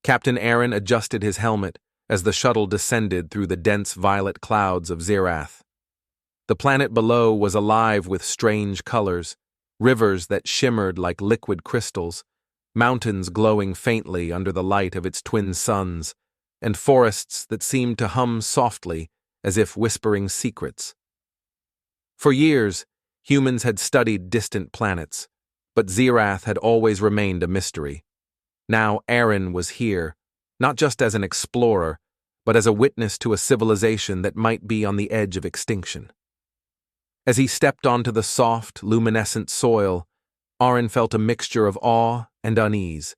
Captain Aaron adjusted his helmet as the shuttle descended through the dense violet clouds of Zirath. The planet below was alive with strange colors, rivers that shimmered like liquid crystals, mountains glowing faintly under the light of its twin suns, and forests that seemed to hum softly as if whispering secrets. For years, humans had studied distant planets, but Zirath had always remained a mystery. Now Aaron was here, not just as an explorer, but as a witness to a civilization that might be on the edge of extinction. As he stepped onto the soft, luminescent soil, Aaron felt a mixture of awe and unease.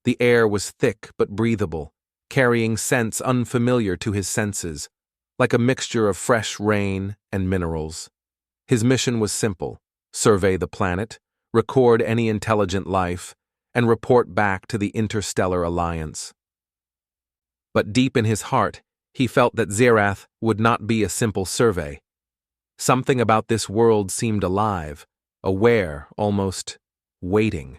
The air was thick but breathable, carrying scents unfamiliar to his senses, like a mixture of fresh rain and minerals. His mission was simple: survey the planet, record any intelligent life, and report back to the Interstellar Alliance. But deep in his heart, he felt that Zirath would not be a simple survey. Something about this world seemed alive, aware, almost waiting.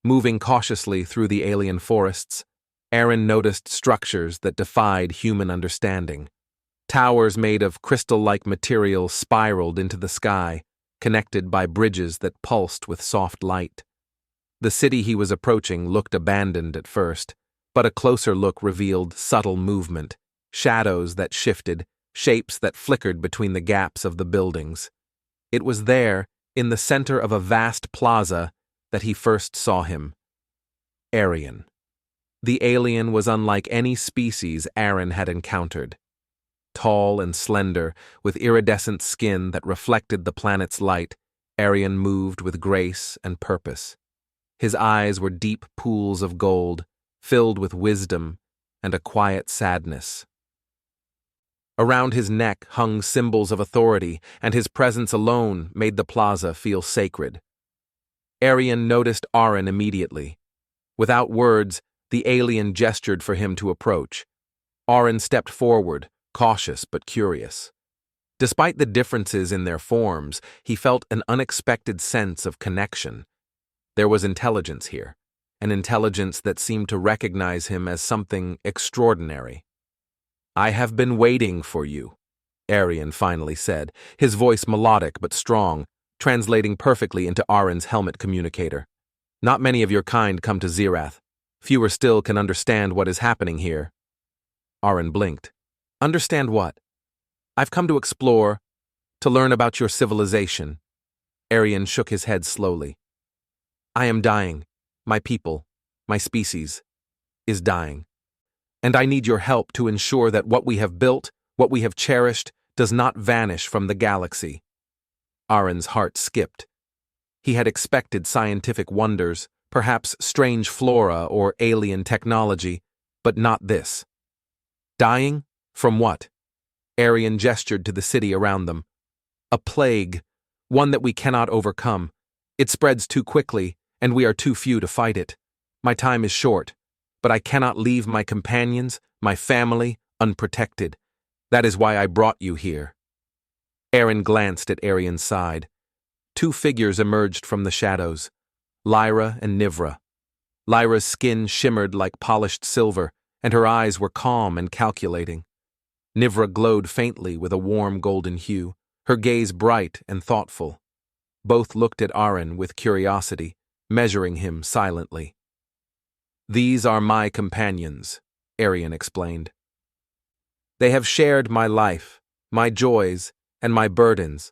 Moving cautiously through the alien forests, Aaron noticed structures that defied human understanding. Towers made of crystal-like material spiraled into the sky, connected by bridges that pulsed with soft light. The city he was approaching looked abandoned at first, but a closer look revealed subtle movement, shadows that shifted, shapes that flickered between the gaps of the buildings. It was there, in the center of a vast plaza, that he first saw him. Aryan. The alien was unlike any species Aaron had encountered. Tall and slender, with iridescent skin that reflected the planet's light, Aryan moved with grace and purpose. His eyes were deep pools of gold, filled with wisdom and a quiet sadness. Around his neck hung symbols of authority, and his presence alone made the plaza feel sacred. Aryan noticed Aaron immediately. Without words, the alien gestured for him to approach. Aaron stepped forward, cautious but curious. Despite the differences in their forms, he felt an unexpected sense of connection. There was intelligence here, an intelligence that seemed to recognize him as something extraordinary. "I have been waiting for you," Aryan finally said, his voice melodic but strong, translating perfectly into Aaron's helmet communicator. "Not many of your kind come to Zirath. Fewer still can understand what is happening here." Aaron blinked. "Understand what?" "I've come to explore, to learn about your civilization." Aryan shook his head slowly. "I am dying. My people, my species, is dying. And I need your help to ensure that what we have built, what we have cherished, does not vanish from the galaxy." Aaron's heart skipped. He had expected scientific wonders, perhaps strange flora or alien technology, but not this. "Dying? From what?" Aryan gestured to the city around them. "A plague, one that we cannot overcome. It spreads too quickly, and we are too few to fight it. My time is short, but I cannot leave my companions, my family, unprotected. That is why I brought you here." Aaron glanced at Aryan's side. Two figures emerged from the shadows, Lyra and Nivra. Lyra's skin shimmered like polished silver, and her eyes were calm and calculating. Nivra glowed faintly with a warm golden hue, her gaze bright and thoughtful. Both looked at Aaron with curiosity, measuring him silently. "These are my companions," Aryan explained. "They have shared my life, my joys, and my burdens.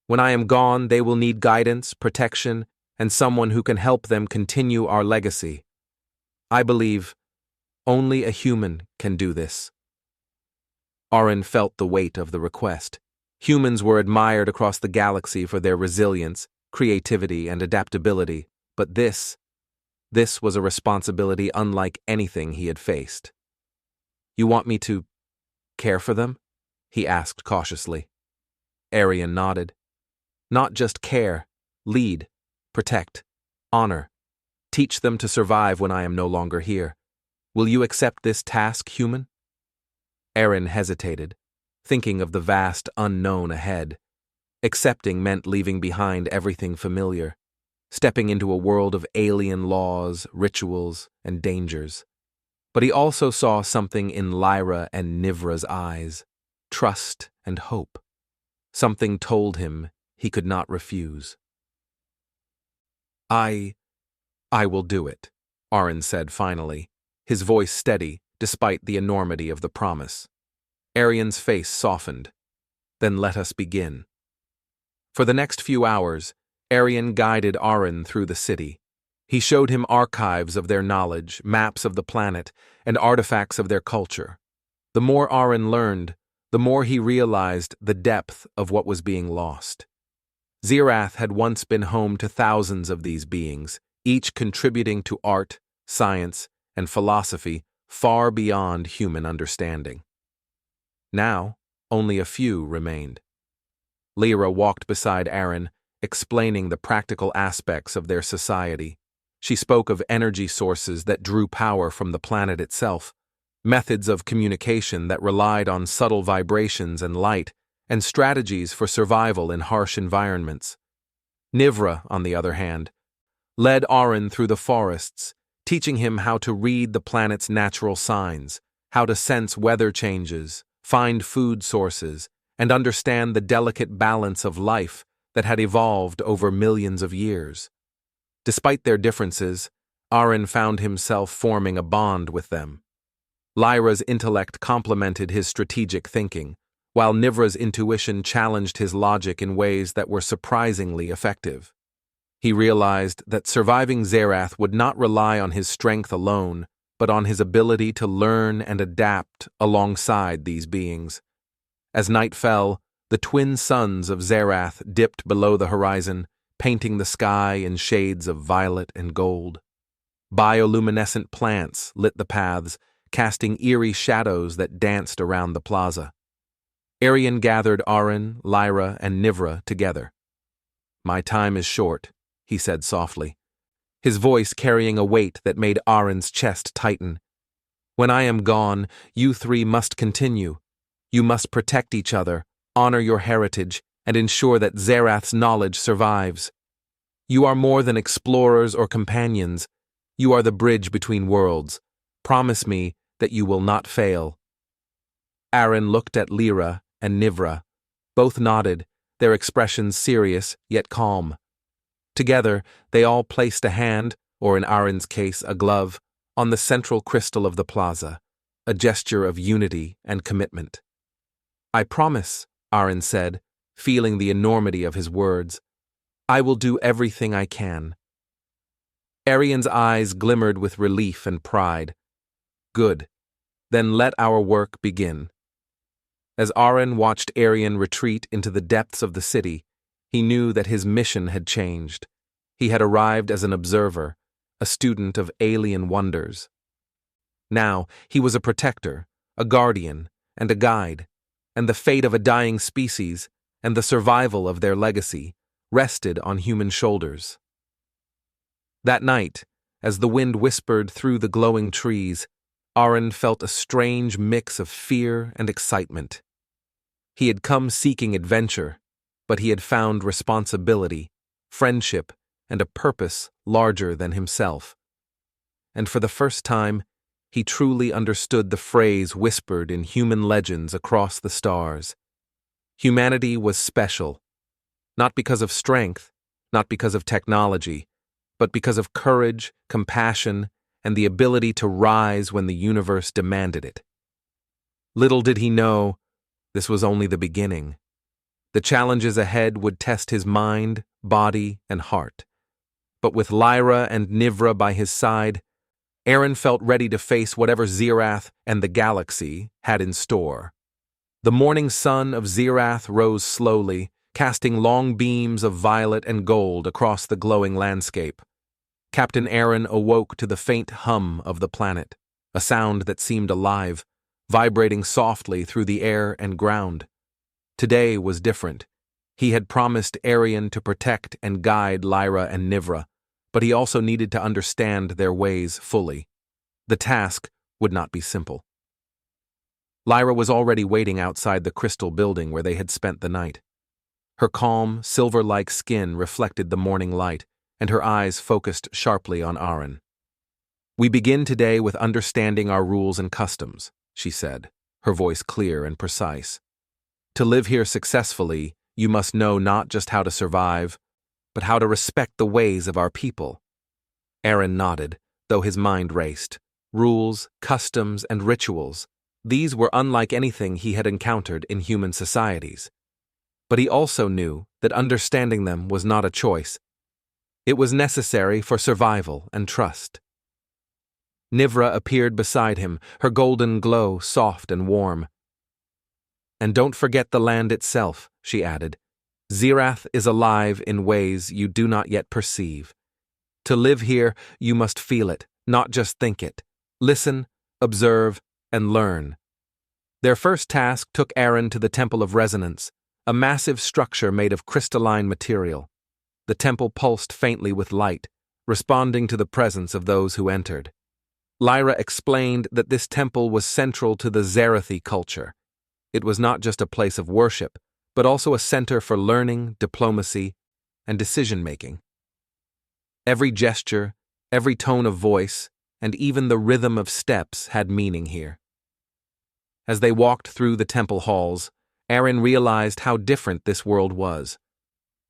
When I am gone, they will need guidance, protection, and someone who can help them continue our legacy. I believe only a human can do this." Aaron felt the weight of the request. Humans were admired across the galaxy for their resilience, creativity, and adaptability, but this was a responsibility unlike anything he had faced. "You want me to care for them?" he asked cautiously. Aryan nodded. "Not just care, lead, protect, honor. Teach them to survive when I am no longer here. Will you accept this task, human?" Aaron hesitated, thinking of the vast unknown ahead. Accepting meant leaving behind everything familiar. stepping into a world of alien laws, rituals, and dangers. But he also saw something in Lyra and Nivra's eyes, trust and hope. Something told him he could not refuse. I will do it, Arin said finally, his voice steady despite the enormity of the promise. Arian's face softened. Then let us begin. For the next few hours, Arian guided Arin through the city. He showed him archives of their knowledge, maps of the planet, and artifacts of their culture. The more Arin learned, the more he realized the depth of what was being lost. Zirath had once been home to thousands of these beings, each contributing to art, science, and philosophy far beyond human understanding. Now, only a few remained. Lyra walked beside Arin, explaining the practical aspects of their society. She spoke of energy sources that drew power from the planet itself, methods of communication that relied on subtle vibrations and light, and strategies for survival in harsh environments. Nivra, on the other hand, led Arin through the forests, teaching him how to read the planet's natural signs, how to sense weather changes, find food sources, and understand the delicate balance of life that had evolved over millions of years. Despite their differences, Arin found himself forming a bond with them. Lyra's intellect complemented his strategic thinking, while Nivra's intuition challenged his logic in ways that were surprisingly effective. He realized that surviving Zirath would not rely on his strength alone, but on his ability to learn and adapt alongside these beings. As night fell, the twin suns of Zirath dipped below the horizon, painting the sky in shades of violet and gold. Bioluminescent plants lit the paths, casting eerie shadows that danced around the plaza. Arian gathered Arin, Lyra, and Nivra together. "My time is short," he said softly, his voice carrying a weight that made Arin's chest tighten. "When I am gone, you three must continue. You must protect each other, honor your heritage, and ensure that Zerath's knowledge survives. You are more than explorers or companions. You are the bridge between worlds. Promise me that you will not fail." Arin looked at Lyra and Nivra. Both nodded, their expressions serious yet calm. Together, they all placed a hand, or in Arin's case a glove, on the central crystal of the plaza, a gesture of unity and commitment. "I promise," Arin said, feeling the enormity of his words. "I will do everything I can." Arian's eyes glimmered with relief and pride. "Good. Then let our work begin." As Arin watched Arian retreat into the depths of the city, he knew that his mission had changed. He had arrived as an observer, a student of alien wonders. Now he was a protector, a guardian, and a guide, and the fate of a dying species and the survival of their legacy rested on human shoulders. That night, as the wind whispered through the glowing trees, Arin felt a strange mix of fear and excitement. He had come seeking adventure, but he had found responsibility, friendship, and a purpose larger than himself. And for the first time, he truly understood the phrase whispered in human legends across the stars. Humanity was special, not because of strength, not because of technology, but because of courage, compassion, and the ability to rise when the universe demanded it. Little did he know, this was only the beginning. The challenges ahead would test his mind, body, and heart. But with Lyra and Nivra by his side, Arin felt ready to face whatever Zirath and the galaxy had in store. The morning sun of Zirath rose slowly, casting long beams of violet and gold across the glowing landscape. Captain Arin awoke to the faint hum of the planet, a sound that seemed alive, vibrating softly through the air and ground. Today was different. He had promised Arian to protect and guide Lyra and Nivra, but he also needed to understand their ways fully. The task would not be simple. Lyra was already waiting outside the crystal building where they had spent the night. Her calm, silver-like skin reflected the morning light, and her eyes focused sharply on Aaron. "We begin today with understanding our rules and customs," she said, her voice clear and precise. "To live here successfully, you must know not just how to survive, but how to respect the ways of our people." Aaron nodded, though his mind raced. Rules, customs, and rituals, these were unlike anything he had encountered in human societies. But he also knew that understanding them was not a choice. It was necessary for survival and trust. Nivra appeared beside him, her golden glow soft and warm. "And don't forget the land itself," she added. "Zirath is alive in ways you do not yet perceive. To live here, you must feel it, not just think it. Listen, observe, and learn." Their first task took Aaron to the Temple of Resonance, a massive structure made of crystalline material. The temple pulsed faintly with light, responding to the presence of those who entered. Lyra explained that this temple was central to the Zarathi culture. It was not just a place of worship, but also a center for learning, diplomacy, and decision-making. Every gesture, every tone of voice, and even the rhythm of steps had meaning here. As they walked through the temple halls, Aaron realized how different this world was.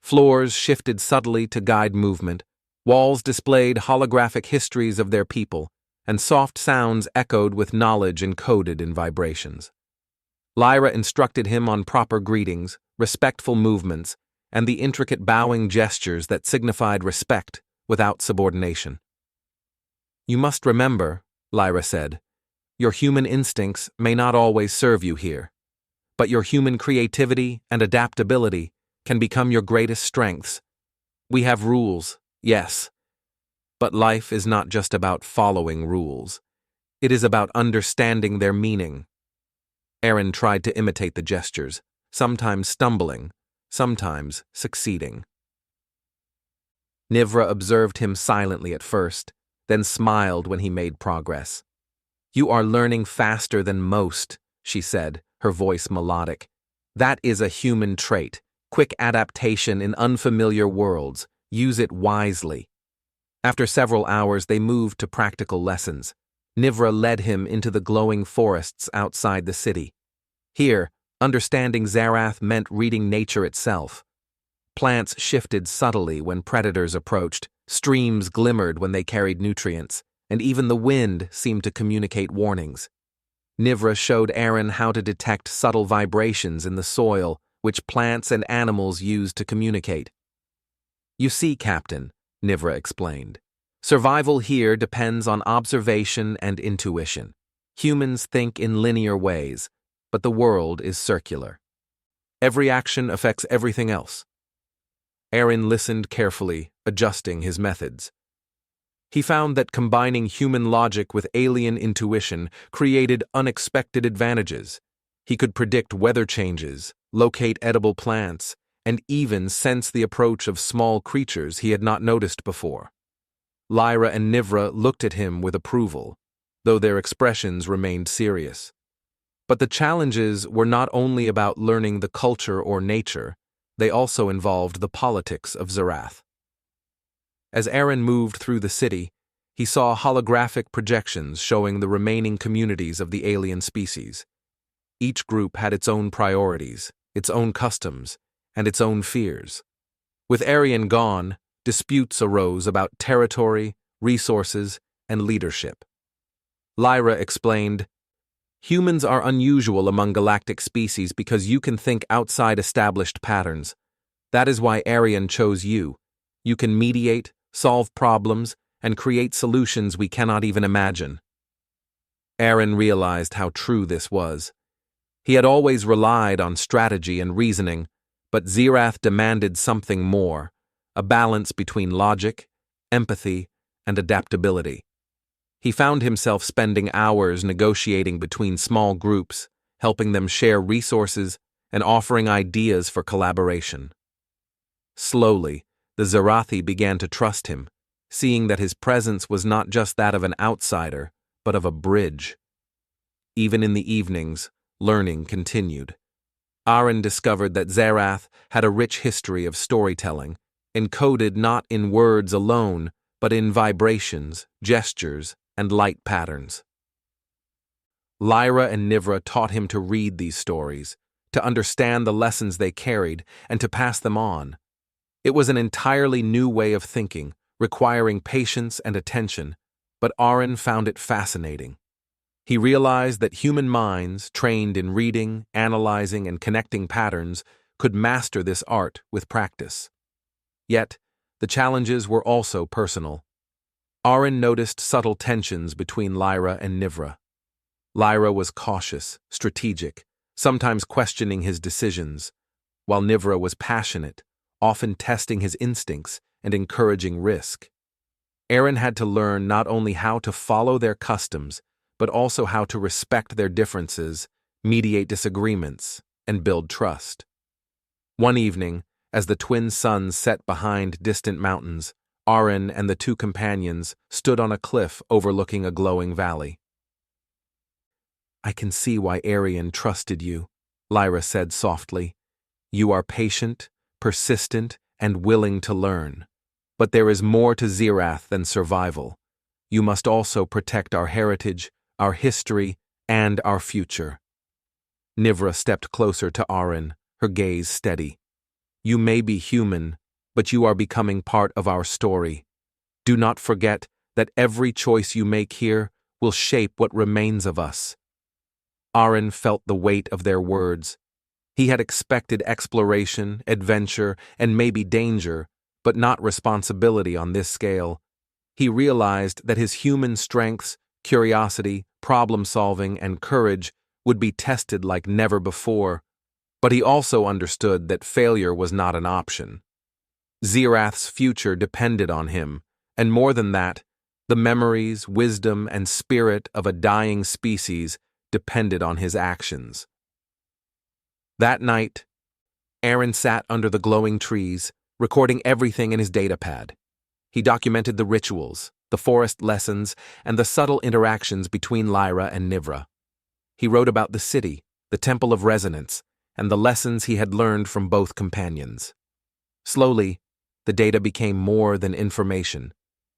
Floors shifted subtly to guide movement, walls displayed holographic histories of their people, and soft sounds echoed with knowledge encoded in vibrations. Lyra instructed him on proper greetings, respectful movements, and the intricate bowing gestures that signified respect without subordination. "You must remember," Lyra said, "your human instincts may not always serve you here, but your human creativity and adaptability can become your greatest strengths. We have rules, yes, but life is not just about following rules. It is about understanding their meaning." Aaron tried to imitate the gestures, sometimes stumbling, sometimes succeeding. Nivra observed him silently at first, then smiled when he made progress. "You are learning faster than most," she said, her voice melodic. "That is a human trait, quick adaptation in unfamiliar worlds. Use it wisely." After several hours, they moved to practical lessons. Nivra led him into the glowing forests outside the city. Here, understanding Zarath meant reading nature itself. Plants shifted subtly when predators approached, streams glimmered when they carried nutrients, and even the wind seemed to communicate warnings. Nivra showed Aaron how to detect subtle vibrations in the soil, which plants and animals used to communicate. "You see, Captain," Nivra explained, "survival here depends on observation and intuition. Humans think in linear ways, but the world is circular. Every action affects everything else." Aaron listened carefully, adjusting his methods. He found that combining human logic with alien intuition created unexpected advantages. He could predict weather changes, locate edible plants, and even sense the approach of small creatures he had not noticed before. Lyra and Nivra looked at him with approval, though their expressions remained serious. But the challenges were not only about learning the culture or nature, they also involved the politics of Zarath. As Aaron moved through the city, he saw holographic projections showing the remaining communities of the alien species. Each group had its own priorities, its own customs, and its own fears. With Arian gone, disputes arose about territory, resources, and leadership. Lyra explained, "Humans are unusual among galactic species because you can think outside established patterns. That is why Arian chose you. You can mediate, solve problems, and create solutions we cannot even imagine." Aaron realized how true this was. He had always relied on strategy and reasoning, but Zirath demanded something more, a balance between logic, empathy, and adaptability. He found himself spending hours negotiating between small groups, helping them share resources and offering ideas for collaboration. Slowly, the Zarathi began to trust him, seeing that his presence was not just that of an outsider, but of a bridge. Even in the evenings, learning continued. Aaron discovered that Zarath had a rich history of storytelling, encoded not in words alone, but in vibrations, gestures, and light patterns. Lyra and Nivra taught him to read these stories, to understand the lessons they carried, and to pass them on. It was an entirely new way of thinking, requiring patience and attention, but Aaron found it fascinating. He realized that human minds, trained in reading, analyzing, and connecting patterns, could master this art with practice. Yet, the challenges were also personal. Aaron noticed subtle tensions between Lyra and Nivra. Lyra was cautious, strategic, sometimes questioning his decisions, while Nivra was passionate, often testing his instincts and encouraging risk. Aaron had to learn not only how to follow their customs, but also how to respect their differences, mediate disagreements, and build trust. One evening, as the twin suns set behind distant mountains, Aaron and the two companions stood on a cliff overlooking a glowing valley. "I can see why Arian trusted you," Lyra said softly. "You are patient, persistent, and willing to learn. But there is more to Zirath than survival. You must also protect our heritage, our history, and our future." Nivra stepped closer to Aaron, her gaze steady. "You may be human, but you are becoming part of our story. Do not forget that every choice you make here will shape what remains of us." Aaron felt the weight of their words. He had expected exploration, adventure, and maybe danger, but not responsibility on this scale. He realized that his human strengths, curiosity, problem-solving, and courage would be tested like never before, but he also understood that failure was not an option. Zirath's future depended on him, and more than that, the memories, wisdom, and spirit of a dying species depended on his actions. That night, Aaron sat under the glowing trees, recording everything in his datapad. He documented the rituals, the forest lessons, and the subtle interactions between Lyra and Nivra. He wrote about the city, the Temple of Resonance, and the lessons he had learned from both companions. Slowly, the data became more than information.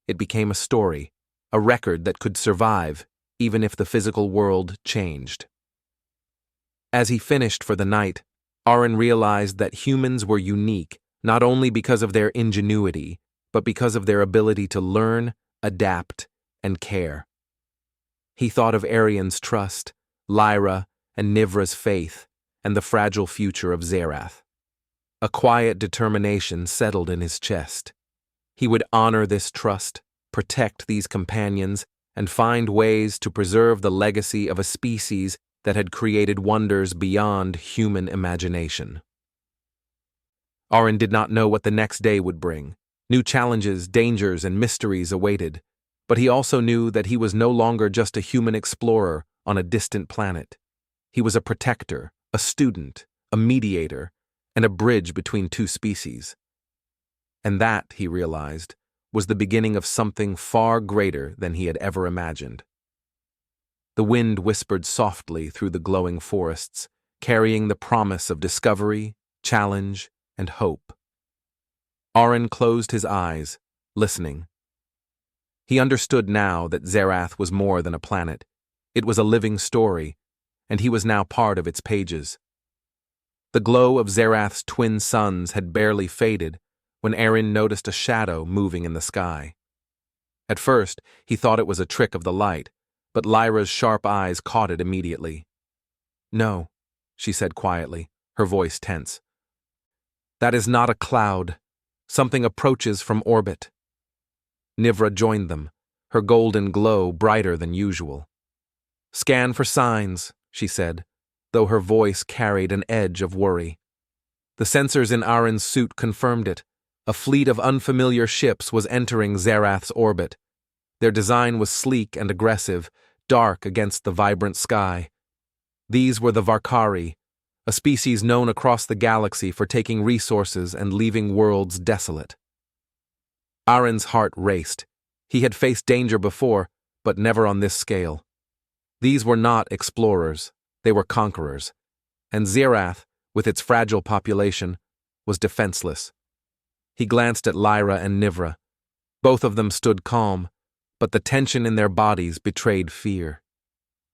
It became a story, a record that could survive even if the physical world changed. As he finished for the night, Aaron realized that humans were unique not only because of their ingenuity, but because of their ability to learn, adapt, and care. He thought of Arian's trust, Lyra and Nivra's faith, and the fragile future of Zirath. A quiet determination settled in his chest. He would honor this trust, protect these companions, and find ways to preserve the legacy of a species that had created wonders beyond human imagination. Aaron did not know what the next day would bring. New challenges, dangers, and mysteries awaited, but he also knew that he was no longer just a human explorer on a distant planet. He was a protector, a student, a mediator, and a bridge between two species. And that, he realized, was the beginning of something far greater than he had ever imagined. The wind whispered softly through the glowing forests, carrying the promise of discovery, challenge, and hope. Aaron closed his eyes, listening. He understood now that Zirath was more than a planet. It was a living story, and he was now part of its pages. The glow of Zirath's twin suns had barely faded when Aaron noticed a shadow moving in the sky. At first, he thought it was a trick of the light, but Lyra's sharp eyes caught it immediately. "No," she said quietly, her voice tense. "That is not a cloud. Something approaches from orbit." Nivra joined them, her golden glow brighter than usual. "Scan for signs," she said, though her voice carried an edge of worry. The sensors in Aaron's suit confirmed it. A fleet of unfamiliar ships was entering Zirath's orbit. Their design was sleek and aggressive, dark against the vibrant sky. These were the Varkari, a species known across the galaxy for taking resources and leaving worlds desolate. Aaron's heart raced. He had faced danger before, but never on this scale. These were not explorers, they were conquerors, and Zirath, with its fragile population, was defenseless. He glanced at Lyra and Nivra. Both of them stood calm, but the tension in their bodies betrayed fear.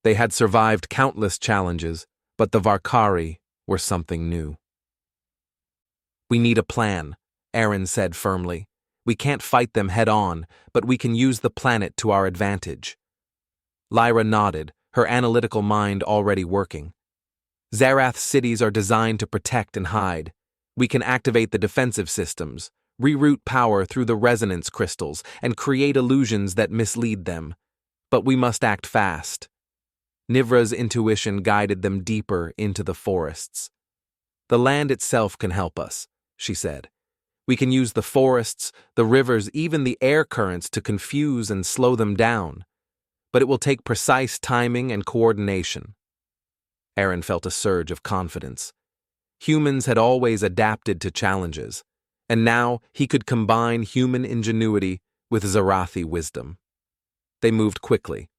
They had survived countless challenges, but the Varkari were something new. "We need a plan," Aaron said firmly. "We can't fight them head-on, but we can use the planet to our advantage." Lyra nodded, her analytical mind already working. "Zarath's cities are designed to protect and hide. We can activate the defensive systems, reroute power through the resonance crystals, and create illusions that mislead them. But we must act fast." Nivra's intuition guided them deeper into the forests. "The land itself can help us," she said. "We can use the forests, the rivers, even the air currents to confuse and slow them down. But it will take precise timing and coordination." Aaron felt a surge of confidence. Humans had always adapted to challenges, and now he could combine human ingenuity with Zarathi wisdom. They moved quickly,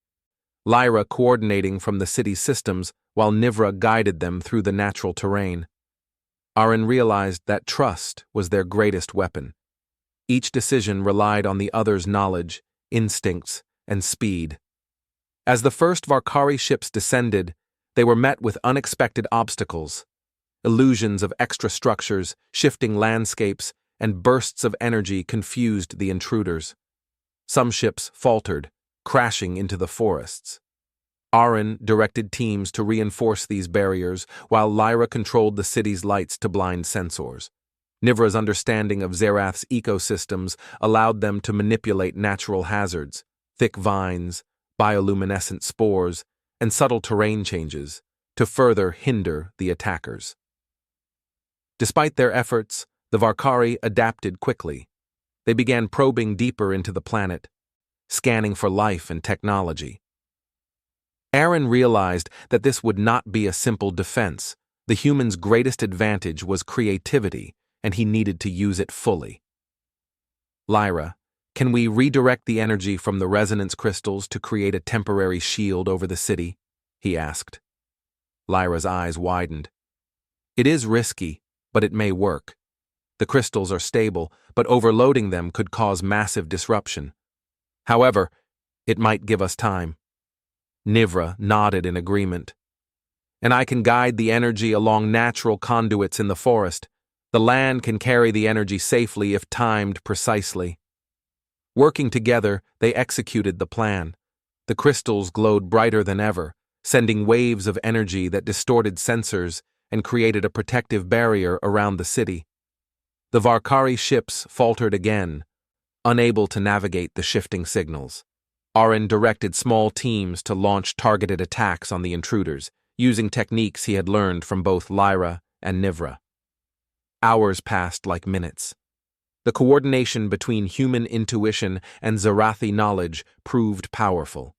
Lyra coordinating from the city's systems while Nivra guided them through the natural terrain. Aaron realized that trust was their greatest weapon. Each decision relied on the other's knowledge, instincts, and speed. As the first Varkari ships descended, they were met with unexpected obstacles. Illusions of extra structures, shifting landscapes, and bursts of energy confused the intruders. Some ships faltered, crashing into the forests. Aaron directed teams to reinforce these barriers, while Lyra controlled the city's lights to blind sensors. Nivra's understanding of Zarath's ecosystems allowed them to manipulate natural hazards, thick vines, bioluminescent spores, and subtle terrain changes, to further hinder the attackers. Despite their efforts, the Varkari adapted quickly. They began probing deeper into the planet, scanning for life and technology. Aaron realized that this would not be a simple defense. The human's greatest advantage was creativity, and he needed to use it fully. "Lyra, can we redirect the energy from the resonance crystals to create a temporary shield over the city?" he asked. Lyra's eyes widened. "It is risky, but it may work. The crystals are stable, but overloading them could cause massive disruption. However, it might give us time." Nivra nodded in agreement. "And I can guide the energy along natural conduits in the forest. The land can carry the energy safely if timed precisely." Working together, they executed the plan. The crystals glowed brighter than ever, sending waves of energy that distorted sensors and created a protective barrier around the city. The Varkari ships faltered again, unable to navigate the shifting signals. Aaron directed small teams to launch targeted attacks on the intruders, using techniques he had learned from both Lyra and Nivra. Hours passed like minutes. The coordination between human intuition and Zarathi knowledge proved powerful.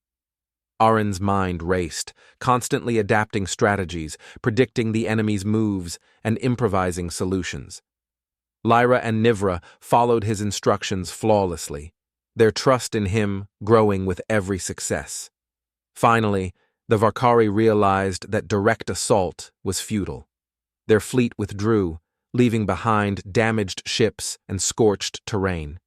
Aaron's mind raced, constantly adapting strategies, predicting the enemy's moves, and improvising solutions. Lyra and Nivra followed his instructions flawlessly, their trust in him growing with every success. Finally, the Varkari realized that direct assault was futile. Their fleet withdrew, leaving behind damaged ships and scorched terrain.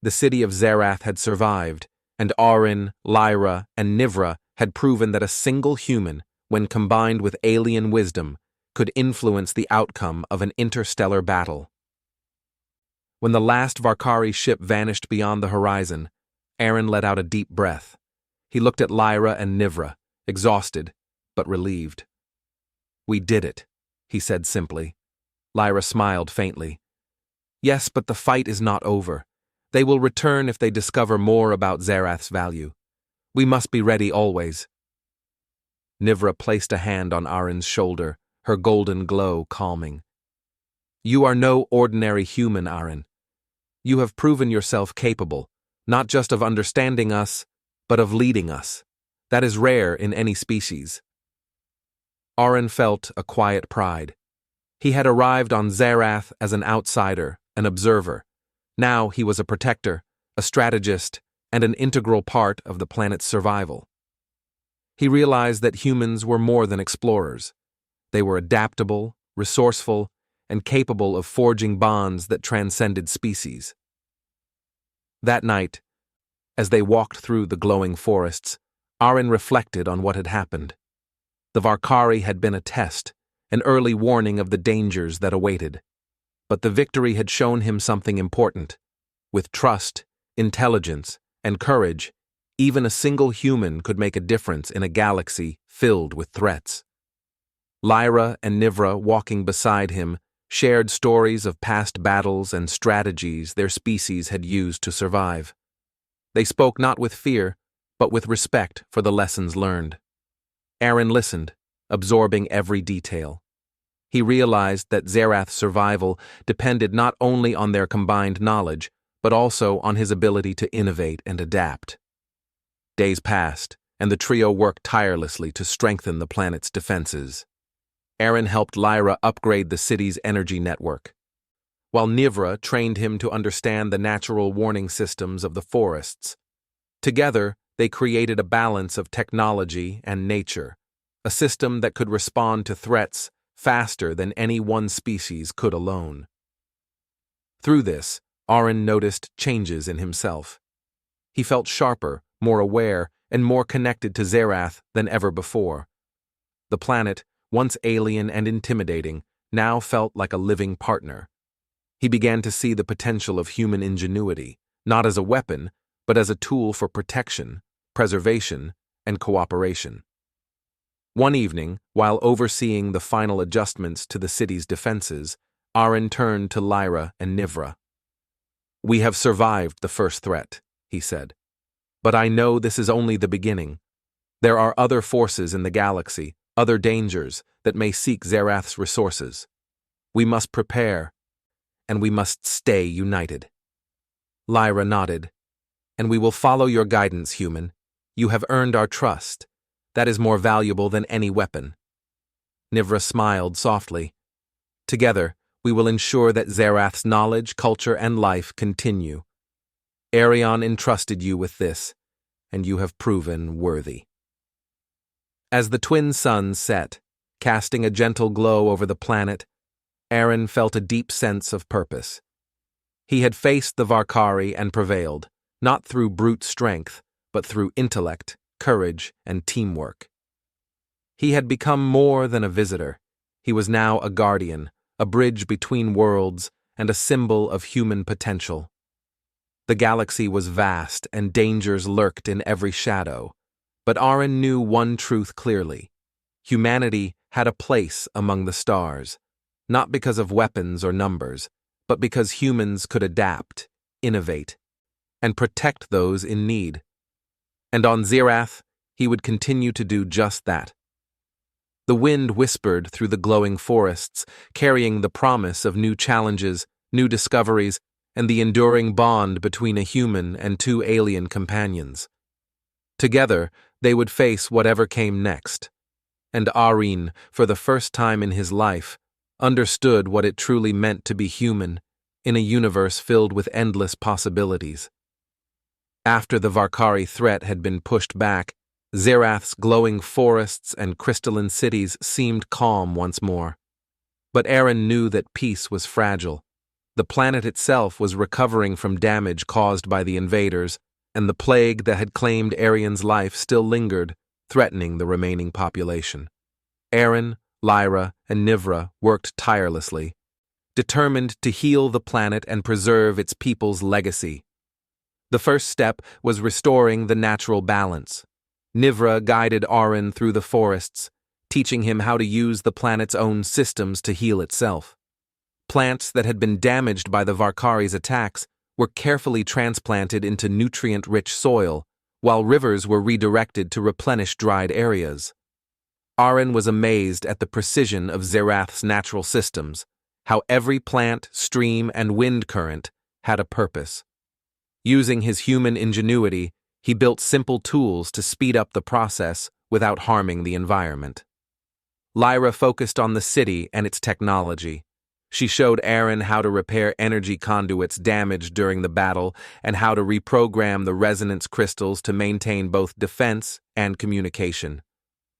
The city of Zarath had survived, and Aaron, Lyra, and Nivra had proven that a single human, when combined with alien wisdom, could influence the outcome of an interstellar battle. When the last Varkari ship vanished beyond the horizon, Aaron let out a deep breath. He looked at Lyra and Nivra, exhausted, but relieved. "We did it," he said simply. Lyra smiled faintly. "Yes, but the fight is not over. They will return if they discover more about Zarath's value. We must be ready always." Nivra placed a hand on Aaron's shoulder, her golden glow calming. "You are no ordinary human, Aaron. You have proven yourself capable, not just of understanding us, but of leading us. That is rare in any species." Aaron felt a quiet pride. He had arrived on Zarath as an outsider, an observer. Now he was a protector, a strategist, and an integral part of the planet's survival. He realized that humans were more than explorers. They were adaptable, resourceful, and capable of forging bonds that transcended species. That night, as they walked through the glowing forests, Arin reflected on what had happened. The Varkari had been a test, an early warning of the dangers that awaited. But the victory had shown him something important. With trust, intelligence, and courage, even a single human could make a difference in a galaxy filled with threats. Lyra and Nivra, walking beside him, shared stories of past battles and strategies their species had used to survive. They spoke not with fear, but with respect for the lessons learned. Arin listened, absorbing every detail. He realized that Zerath's survival depended not only on their combined knowledge, but also on his ability to innovate and adapt. Days passed, and the trio worked tirelessly to strengthen the planet's defenses. Arin helped Lyra upgrade the city's energy network, while Nivra trained him to understand the natural warning systems of the forests. Together, they created a balance of technology and nature, a system that could respond to threats faster than any one species could alone. Through this, Arin noticed changes in himself. He felt sharper, more aware, and more connected to Zerath than ever before. The planet, once alien and intimidating, now felt like a living partner. He began to see the potential of human ingenuity, not as a weapon, but as a tool for protection, preservation, and cooperation. One evening, while overseeing the final adjustments to the city's defenses, Arin turned to Lyra and Nivra. "We have survived the first threat," he said. "But I know this is only the beginning. There are other forces in the galaxy, other dangers that may seek Zerath's resources. We must prepare, and we must stay united." Lyra nodded. "And we will follow your guidance, human. You have earned our trust. That is more valuable than any weapon." Nivra smiled softly. "Together, we will ensure that Zerath's knowledge, culture, and life continue. Arion entrusted you with this, and you have proven worthy." As the twin suns set, casting a gentle glow over the planet, Arin felt a deep sense of purpose. He had faced the Varkari and prevailed, not through brute strength, but through intellect, courage, and teamwork. He had become more than a visitor. He was now a guardian, a bridge between worlds, and a symbol of human potential. The galaxy was vast, and dangers lurked in every shadow. But Arin knew one truth clearly. Humanity had a place among the stars, not because of weapons or numbers, but because humans could adapt, innovate, and protect those in need. And on Zerath, he would continue to do just that. The wind whispered through the glowing forests, carrying the promise of new challenges, new discoveries, and the enduring bond between a human and two alien companions. Together, they would face whatever came next. And Arin, for the first time in his life, understood what it truly meant to be human in a universe filled with endless possibilities. After the Varkari threat had been pushed back, Zerath's glowing forests and crystalline cities seemed calm once more. But Arin knew that peace was fragile. The planet itself was recovering from damage caused by the invaders, and the plague that had claimed Arian's life still lingered, threatening the remaining population. Arin, Lyra, and Nivra worked tirelessly, determined to heal the planet and preserve its people's legacy. The first step was restoring the natural balance. Nivra guided Arin through the forests, teaching him how to use the planet's own systems to heal itself. Plants that had been damaged by the Varkari's attacks were carefully transplanted into nutrient-rich soil, while rivers were redirected to replenish dried areas. Arin was amazed at the precision of Zerath's natural systems, how every plant, stream, and wind current had a purpose. Using his human ingenuity, he built simple tools to speed up the process without harming the environment. Lyra focused on the city and its technology. She showed Arin how to repair energy conduits damaged during the battle and how to reprogram the resonance crystals to maintain both defense and communication.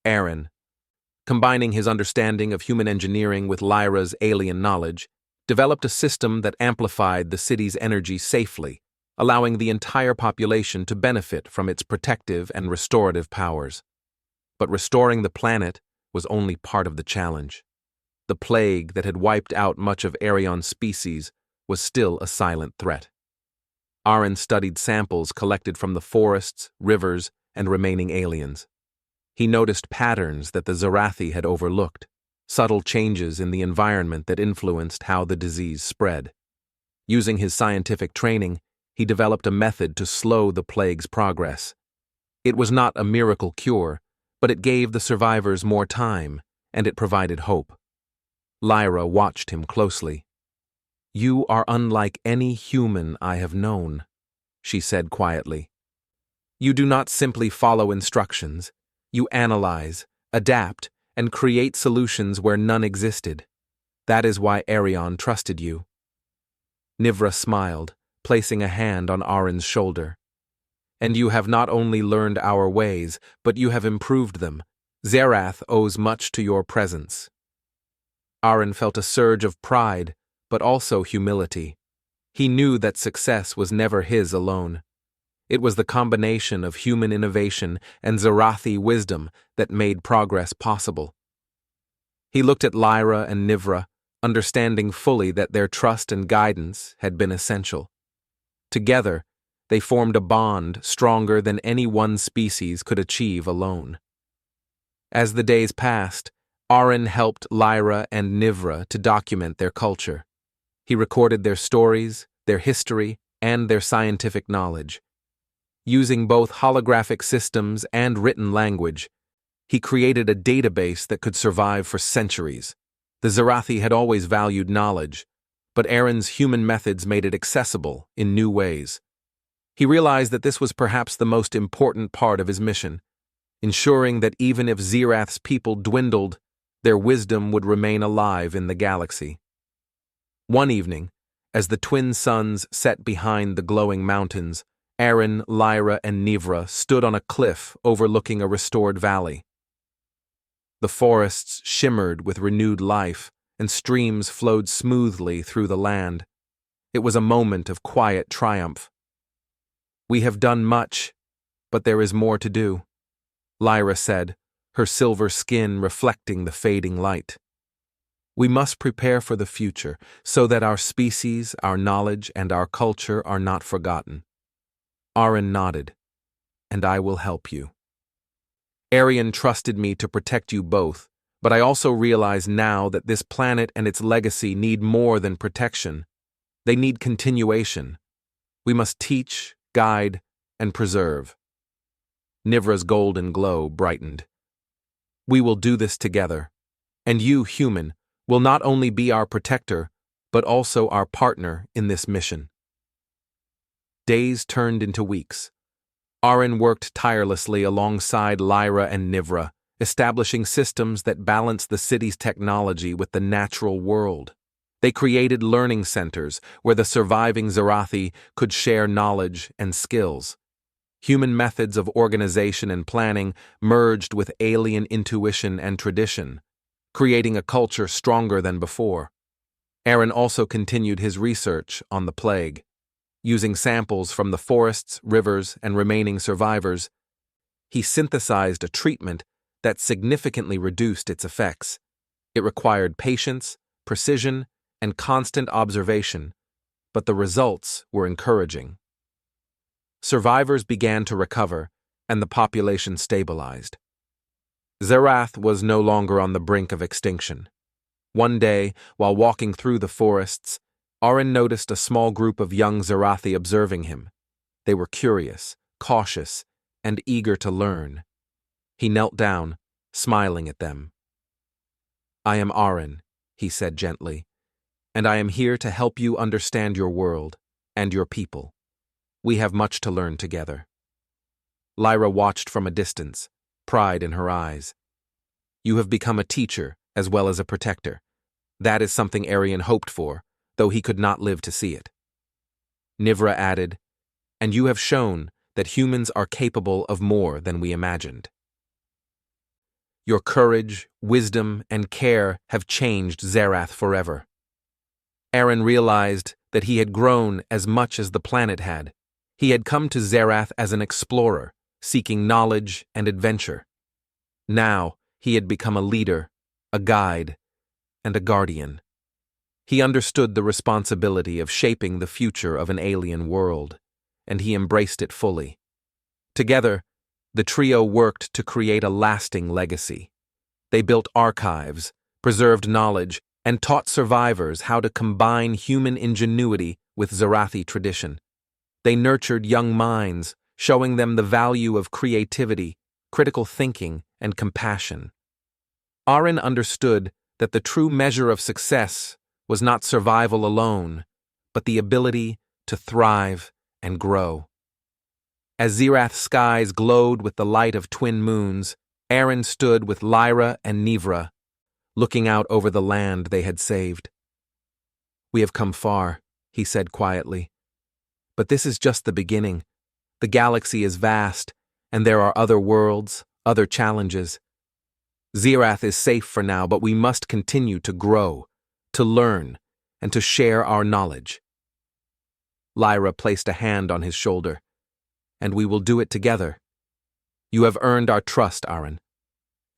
Arin, combining his understanding of human engineering with Lyra's alien knowledge, developed a system that amplified the city's energy safely, allowing the entire population to benefit from its protective and restorative powers. But restoring the planet was only part of the challenge. The plague that had wiped out much of Aerion's species was still a silent threat. Aaron studied samples collected from the forests, rivers, and remaining aliens. He noticed patterns that the Zarathi had overlooked, subtle changes in the environment that influenced how the disease spread. Using his scientific training, he developed a method to slow the plague's progress. It was not a miracle cure, but it gave the survivors more time, and it provided hope. Lyra watched him closely. "You are unlike any human I have known," she said quietly. "You do not simply follow instructions. You analyze, adapt, and create solutions where none existed. That is why Aerion trusted you." Nivra smiled, placing a hand on Aaron's shoulder. "And you have not only learned our ways, but you have improved them. Zerath owes much to your presence." Aaron felt a surge of pride, but also humility. He knew that success was never his alone. It was the combination of human innovation and Zarathi wisdom that made progress possible. He looked at Lyra and Nivra, understanding fully that their trust and guidance had been essential. Together, they formed a bond stronger than any one species could achieve alone. As the days passed, Aaron helped Lyra and Nivra to document their culture. He recorded their stories, their history, and their scientific knowledge. Using both holographic systems and written language, he created a database that could survive for centuries. The Zarathi had always valued knowledge, but Aaron's human methods made it accessible in new ways. He realized that this was perhaps the most important part of his mission, ensuring that even if Zerath's people dwindled, their wisdom would remain alive in the galaxy. One evening, as the twin suns set behind the glowing mountains, Aaron, Lyra, and Nivra stood on a cliff overlooking a restored valley. The forests shimmered with renewed life, and streams flowed smoothly through the land. It was a moment of quiet triumph. "We have done much, but there is more to do," Lyra said, her silver skin reflecting the fading light. "We must prepare for the future so that our species, our knowledge, and our culture are not forgotten." Aaron nodded. "And I will help you. Arian trusted me to protect you both, but I also realize now that this planet and its legacy need more than protection. They need continuation. We must teach, guide, and preserve." Nivra's golden glow brightened. "We will do this together, and you, human, will not only be our protector, but also our partner in this mission." Days turned into weeks. Aaron worked tirelessly alongside Lyra and Nivra, establishing systems that balanced the city's technology with the natural world. They created learning centers where the surviving Zarathi could share knowledge and skills. Human methods of organization and planning merged with alien intuition and tradition, creating a culture stronger than before. Aaron also continued his research on the plague. Using samples from the forests, rivers, and remaining survivors, he synthesized a treatment that significantly reduced its effects. It required patience, precision, and constant observation, but the results were encouraging. Survivors began to recover, and the population stabilized. Zerath was no longer on the brink of extinction. One day, while walking through the forests, Aaron noticed a small group of young Zarathi observing him. They were curious, cautious, and eager to learn. He knelt down, smiling at them. "I am Aaron," he said gently, "and I am here to help you understand your world and your people. We have much to learn together." Lyra watched from a distance, pride in her eyes. "You have become a teacher as well as a protector. That is something Arian hoped for, though he could not live to see it." Nivra added, "And you have shown that humans are capable of more than we imagined." Your courage, wisdom, and care have changed Zerath forever. Aaron realized that he had grown as much as the planet had. He had come to Zerath as an explorer, seeking knowledge and adventure. Now, he had become a leader, a guide, and a guardian. He understood the responsibility of shaping the future of an alien world, and he embraced it fully. Together, the trio worked to create a lasting legacy. They built archives, preserved knowledge, and taught survivors how to combine human ingenuity with Zerathi tradition. They nurtured young minds, showing them the value of creativity, critical thinking, and compassion. Aaron understood that the true measure of success was not survival alone, but the ability to thrive and grow. As Zerath's skies glowed with the light of twin moons, Aaron stood with Lyra and Nivra, looking out over the land they had saved. "We have come far," he said quietly. "But this is just the beginning. The galaxy is vast, and there are other worlds, other challenges. Zerath is safe for now, but we must continue to grow, to learn, and to share our knowledge." Lyra placed a hand on his shoulder. "And we will do it together. You have earned our trust, Aaron.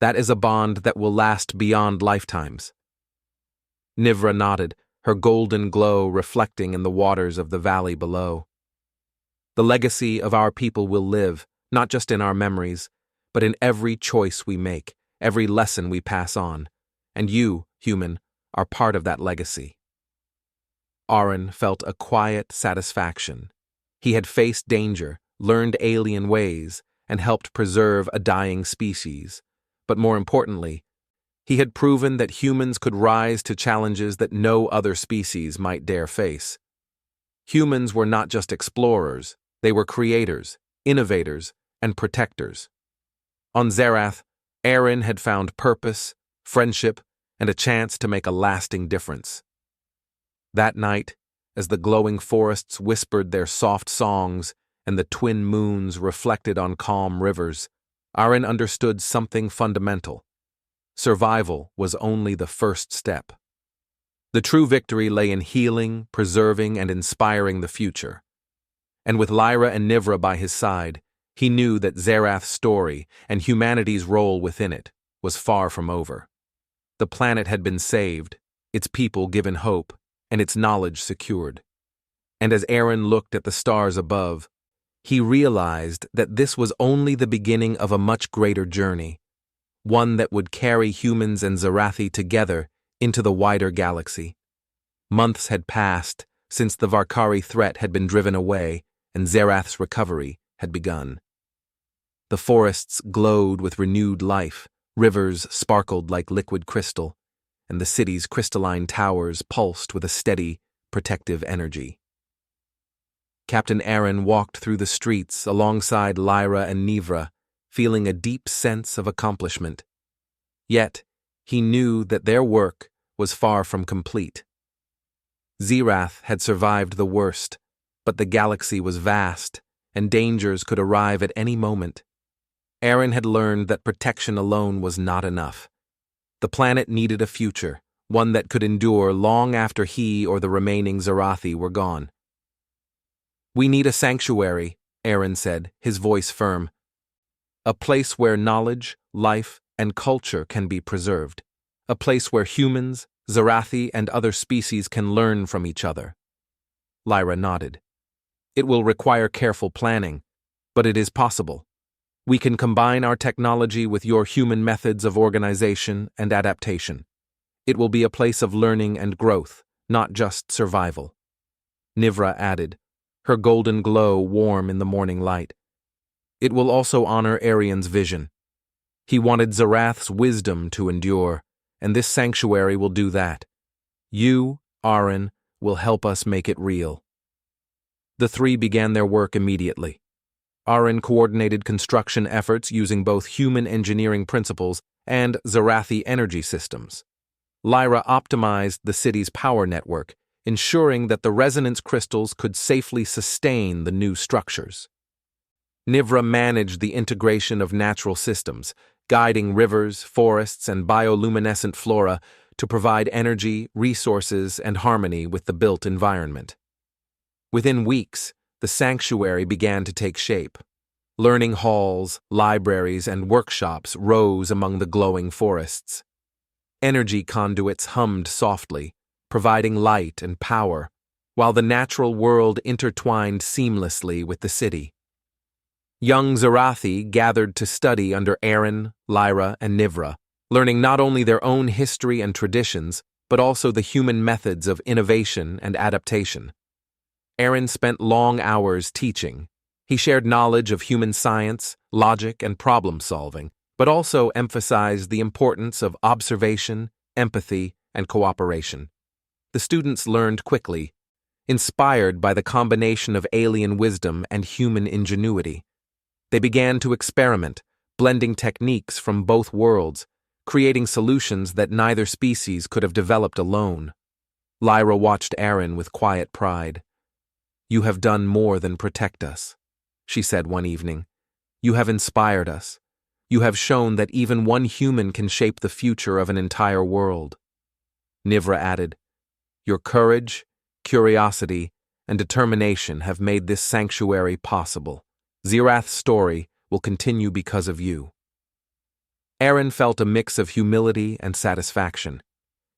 That is a bond that will last beyond lifetimes." Nivra nodded, her golden glow reflecting in the waters of the valley below. "The legacy of our people will live, not just in our memories, but in every choice we make, every lesson we pass on. And you, human, are part of that legacy." Aaron felt a quiet satisfaction. He had faced danger, learned alien ways, and helped preserve a dying species. But more importantly, he had proven that humans could rise to challenges that no other species might dare face. Humans were not just explorers, they were creators, innovators, and protectors. On Zerath, Aaron had found purpose, friendship, and a chance to make a lasting difference. That night, as the glowing forests whispered their soft songs and the twin moons reflected on calm rivers, Aaron understood something fundamental. Survival was only the first step. The true victory lay in healing, preserving, and inspiring the future. And with Lyra and Nivra by his side, he knew that Zerath's story and humanity's role within it was far from over. The planet had been saved, its people given hope, and its knowledge secured. And as Aaron looked at the stars above, he realized that this was only the beginning of a much greater journey, one that would carry humans and Zerathi together into the wider galaxy. Months had passed since the Varkari threat had been driven away and Zerath's recovery had begun. The forests glowed with renewed life, rivers sparkled like liquid crystal, and the city's crystalline towers pulsed with a steady, protective energy. Captain Aaron walked through the streets alongside Lyra and Nivra, feeling a deep sense of accomplishment. Yet, he knew that their work was far from complete. Zerath had survived the worst, but the galaxy was vast, and dangers could arrive at any moment. Aaron had learned that protection alone was not enough. The planet needed a future, one that could endure long after he or the remaining Zerathi were gone. "We need a sanctuary," Aaron said, his voice firm. "A place where knowledge, life, and culture can be preserved. A place where humans, Zerathi, and other species can learn from each other." Lyra nodded. "It will require careful planning, but it is possible. We can combine our technology with your human methods of organization and adaptation. It will be a place of learning and growth, not just survival." Nivra added, her golden glow warm in the morning light. "It will also honor Arian's vision. He wanted Zerath's wisdom to endure, and this sanctuary will do that. You, Aaron, will help us make it real." The three began their work immediately. Aaron coordinated construction efforts using both human engineering principles and Zerathi energy systems. Lyra optimized the city's power network, ensuring that the resonance crystals could safely sustain the new structures. Nivra managed the integration of natural systems, guiding rivers, forests, and bioluminescent flora to provide energy, resources, and harmony with the built environment. Within weeks, the sanctuary began to take shape. Learning halls, libraries, and workshops rose among the glowing forests. Energy conduits hummed softly, providing light and power, while the natural world intertwined seamlessly with the city. Young Zarathi gathered to study under Aaron, Lyra, and Nivra, learning not only their own history and traditions, but also the human methods of innovation and adaptation. Aaron spent long hours teaching. He shared knowledge of human science, logic, and problem-solving, but also emphasized the importance of observation, empathy, and cooperation. The students learned quickly, inspired by the combination of alien wisdom and human ingenuity. They began to experiment, blending techniques from both worlds, creating solutions that neither species could have developed alone. Lyra watched Aaron with quiet pride. "You have done more than protect us," she said one evening. "You have inspired us. You have shown that even one human can shape the future of an entire world." Nivra added, "Your courage, curiosity, and determination have made this sanctuary possible. Xerath's story will continue because of you." Aaron felt a mix of humility and satisfaction.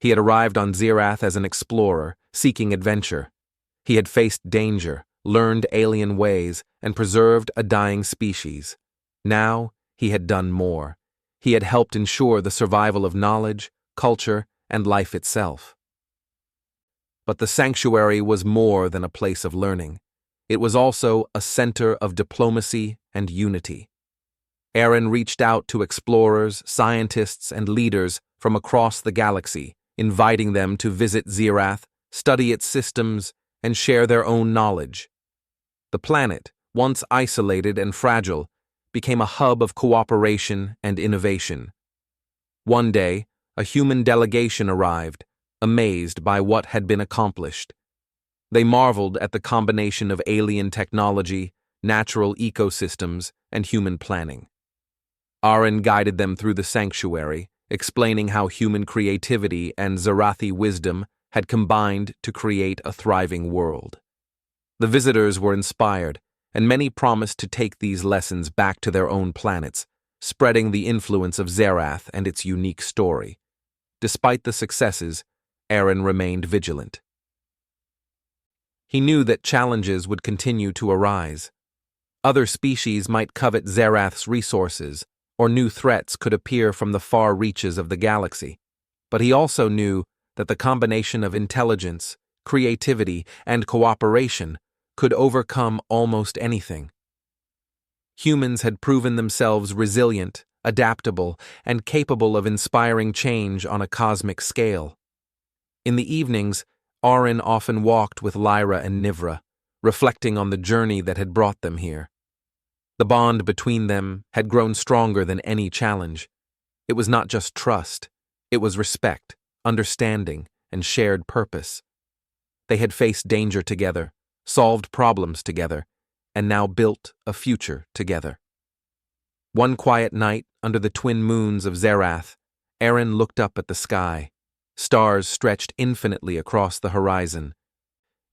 He had arrived on Xerath as an explorer, seeking adventure. He had faced danger, learned alien ways, and preserved a dying species. Now, he had done more. He had helped ensure the survival of knowledge, culture, and life itself. But the sanctuary was more than a place of learning. It was also a center of diplomacy and unity. Aaron reached out to explorers, scientists, and leaders from across the galaxy, inviting them to visit Xerath, study its systems, and share their own knowledge. The planet, once isolated and fragile, became a hub of cooperation and innovation. One day, a human delegation arrived, amazed by what had been accomplished. They marveled at the combination of alien technology, natural ecosystems, and human planning. Aaron guided them through the sanctuary, explaining how human creativity and Zarathi wisdom had combined to create a thriving world. The visitors were inspired, and many promised to take these lessons back to their own planets, spreading the influence of Xerath and its unique story. Despite the successes, Aaron remained vigilant. He knew that challenges would continue to arise. Other species might covet Xerath's resources, or new threats could appear from the far reaches of the galaxy. But he also knew that the combination of intelligence, creativity, and cooperation could overcome almost anything. Humans had proven themselves resilient, adaptable, and capable of inspiring change on a cosmic scale. In the evenings, Aaron often walked with Lyra and Nivra, reflecting on the journey that had brought them here. The bond between them had grown stronger than any challenge. It was not just trust, it was respect, understanding, and shared purpose. They had faced danger together, solved problems together, and now built a future together. One quiet night, under the twin moons of Xerath, Aaron looked up at the sky. Stars stretched infinitely across the horizon,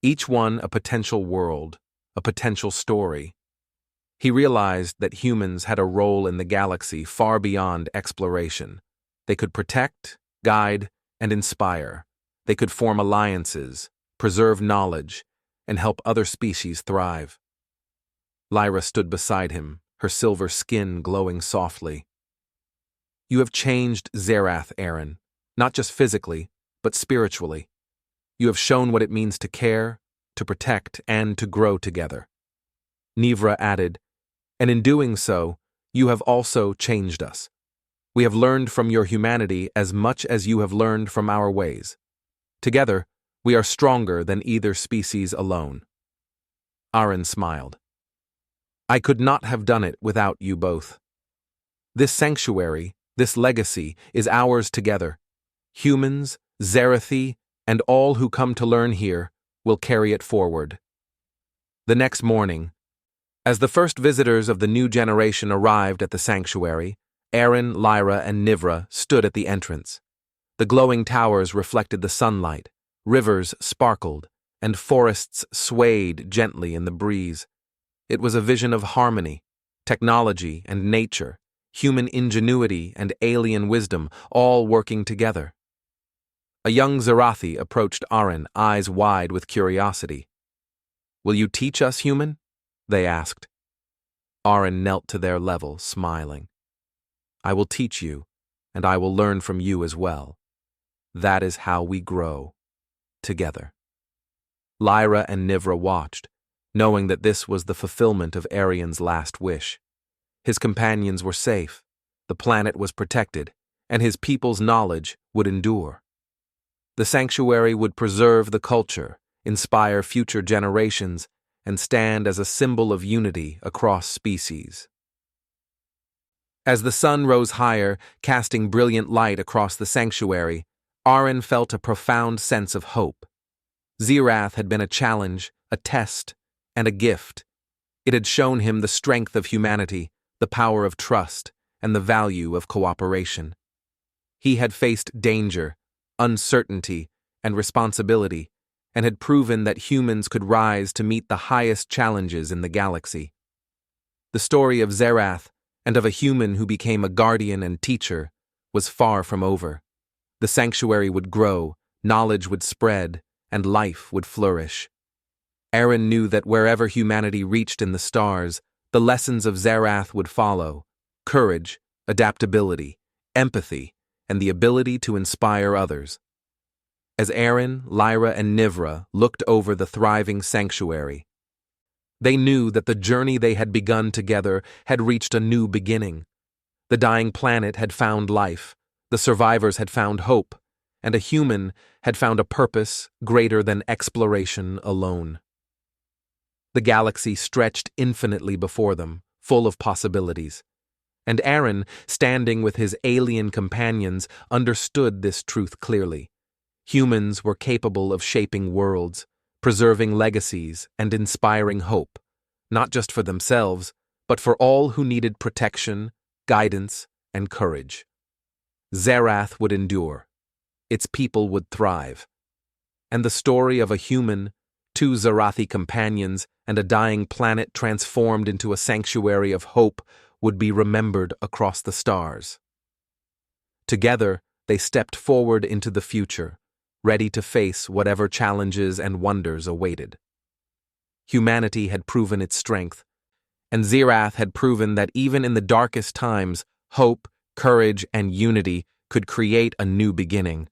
each one a potential world, a potential story. He realized that humans had a role in the galaxy far beyond exploration. They could protect, guide, and inspire. They could form alliances, preserve knowledge, and help other species thrive. Lyra stood beside him, her silver skin glowing softly. "You have changed Xerath, Aaron, not just physically, but spiritually. You have shown what it means to care, to protect, and to grow together." Nivra added, "And in doing so, you have also changed us. We have learned from your humanity as much as you have learned from our ways. Together, we are stronger than either species alone." Aaron smiled. "I could not have done it without you both. This sanctuary, this legacy, is ours together. Humans, Zerathi, and all who come to learn here will carry it forward." The next morning, as the first visitors of the new generation arrived at the sanctuary, Aaron, Lyra, and Nivra stood at the entrance. The glowing towers reflected the sunlight, rivers sparkled, and forests swayed gently in the breeze. It was a vision of harmony, technology and nature, human ingenuity and alien wisdom, all working together. A young Zarathi approached Aaron, eyes wide with curiosity. "Will you teach us, human?" they asked. Aaron knelt to their level, smiling. "I will teach you, and I will learn from you as well. That is how we grow, together." Lyra and Nivra watched, knowing that this was the fulfillment of Arian's last wish. His companions were safe, the planet was protected, and his people's knowledge would endure. The sanctuary would preserve the culture, inspire future generations, and stand as a symbol of unity across species. As the sun rose higher, casting brilliant light across the sanctuary, Aaron felt a profound sense of hope. Zirath had been a challenge, a test, and a gift. It had shown him the strength of humanity, the power of trust, and the value of cooperation. He had faced danger, uncertainty, and responsibility, and had proven that humans could rise to meet the highest challenges in the galaxy. The story of Zirath, and of a human who became a guardian and teacher, was far from over. The sanctuary would grow, knowledge would spread, and life would flourish. Aaron knew that wherever humanity reached in the stars, the lessons of Zirath would follow: courage, adaptability, empathy, and the ability to inspire others. As Aaron, Lyra, and Nivra looked over the thriving sanctuary, they knew that the journey they had begun together had reached a new beginning. The dying planet had found life, the survivors had found hope, and a human had found a purpose greater than exploration alone. The galaxy stretched infinitely before them, full of possibilities. And Aaron, standing with his alien companions, understood this truth clearly. Humans were capable of shaping worlds, preserving legacies, and inspiring hope, not just for themselves, but for all who needed protection, guidance, and courage. Zirath would endure. Its people would thrive. And the story of a human, two Zarathi companions, and a dying planet transformed into a sanctuary of hope would be remembered across the stars. Together, they stepped forward into the future, ready to face whatever challenges and wonders awaited. Humanity had proven its strength, and Zirath had proven that even in the darkest times, hope, courage, and unity could create a new beginning.